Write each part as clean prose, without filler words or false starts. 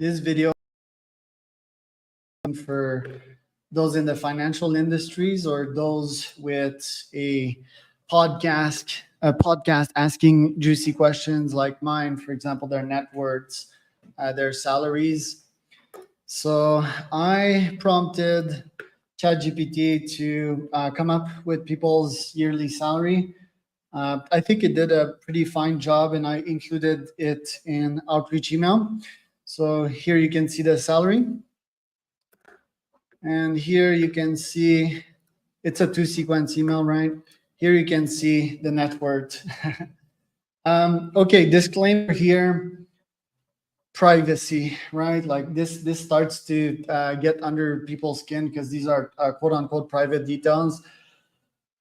This video for those in the financial industries or those with a podcast asking juicy questions like mine, for example, their net worths, their salaries. So I prompted ChatGPT to come up with people's yearly salary. I think it did a pretty fine job, and I included it in outreach email. So here you can see the salary. And here you can see, it's a 2-sequence email, right? Here you can see the net worth. Okay, disclaimer here, privacy, right? Like this starts to get under people's skin because these are quote unquote private details.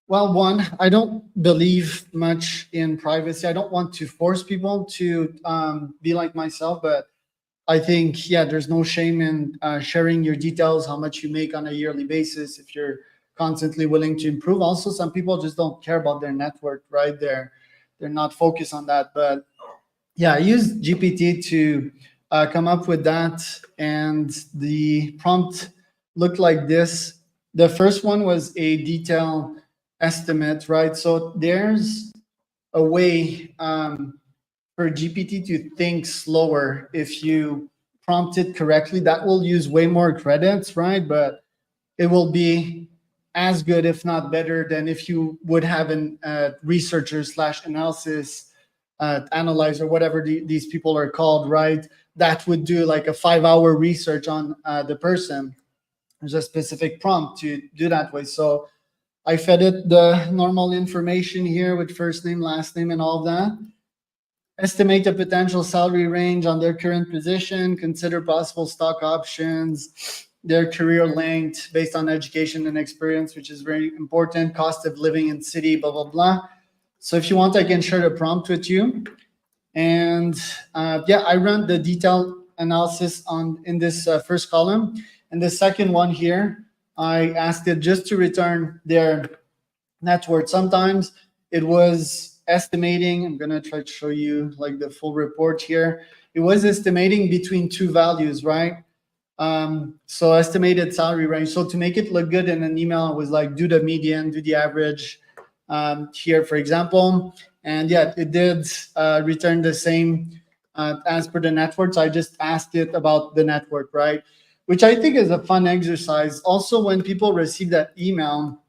Well, one, I don't believe much in privacy. I don't want to force people to be like myself, but I think, yeah, there's no shame in sharing your details, how much you make on a yearly basis, if you're constantly willing to improve. Also, some people just don't care about their net worth, right? They're not focused on that. But yeah, I used GPT to come up with that. And the prompt looked like this. The first one was a detail estimate, right? So there's a way for GPT to think slower. If you prompt it correctly, that will use way more credits, right? But it will be as good, if not better, than if you would have a researcher / analysis analyzer, whatever these people are called, right? That would do like a 5-hour research on the person. There's a specific prompt to do that way. So I fed it the normal information here with first name, last name, and all of that. Estimate the potential salary range on their current position, consider possible stock options, their career length based on education and experience, which is very important, cost of living in city, blah, blah, blah. So if you want, I can share the prompt with you. And yeah, I ran the detailed analysis in this first column. And the second one here, I asked it just to return their net worth. Sometimes it was estimating, I'm going to try to show you like the full report here. It was estimating between two values, right? So estimated salary range. So to make it look good in an email, I was like, do the median, do the average here, for example. And yeah, it did return the same as per the net worth. So I just asked it about the net worth, right? Which I think is a fun exercise. Also, when people receive that email,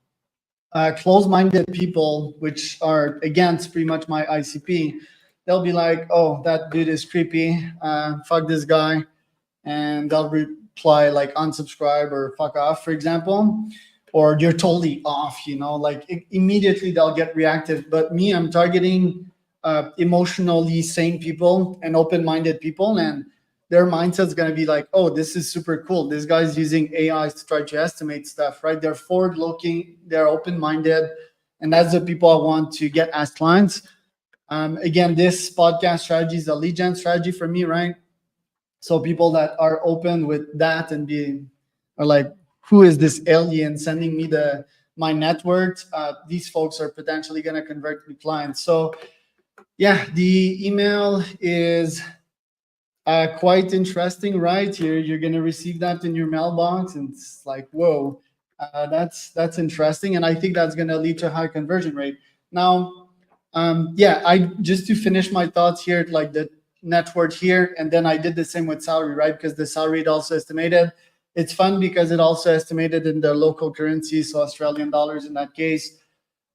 close-minded people, which are against pretty much my ICP, they'll be like, oh, that dude is creepy, fuck this guy, and they'll reply like unsubscribe or fuck off, for example, or you're totally off, like immediately they'll get reactive. But me, I'm targeting emotionally sane people and open-minded people, and their mindset's going to be like, oh, this is super cool. This guy's using AIs to try to estimate stuff, right? They're forward-looking, they're open-minded, and that's the people I want to get as clients. Again, this podcast strategy is a lead gen strategy for me, right? So people that are open with that and are like, who is this alien sending me my net worth? These folks are potentially going to convert to clients. So yeah, the email is quite interesting, right? You're going to receive that in your mailbox, and it's like, whoa, that's interesting. And I think that's going to lead to a high conversion rate. Now, yeah, I just to finish my thoughts here, like the net worth here, and then I did the same with salary, right? Because the salary it also estimated. It's fun because it also estimated in the local currency, so Australian dollars in that case.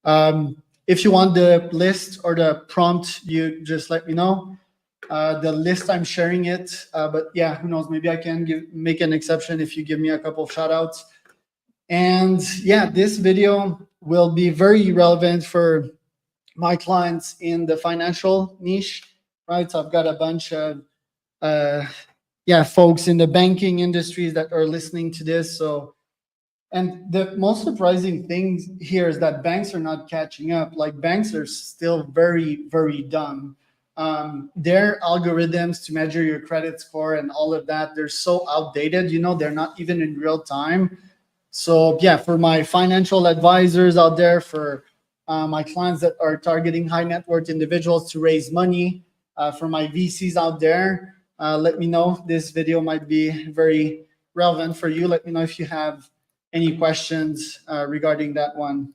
If you want the list or the prompt, you just let me know. The list, I'm sharing it, but yeah, who knows, maybe I can make an exception if you give me a couple of shout outs. And yeah, this video will be very relevant for my clients in the financial niche, right? So I've got a bunch of folks in the banking industries that are listening to this. So, and the most surprising thing here is that banks are not catching up. Like banks are still very, very dumb. Their algorithms to measure your credit score and all of that, they're so outdated, they're not even in real time. So yeah, for my financial advisors out there, for my clients that are targeting high net worth individuals to raise money, for my VCs out there, Let me know. This video might be very relevant for you. Let me know if you have any questions regarding that one.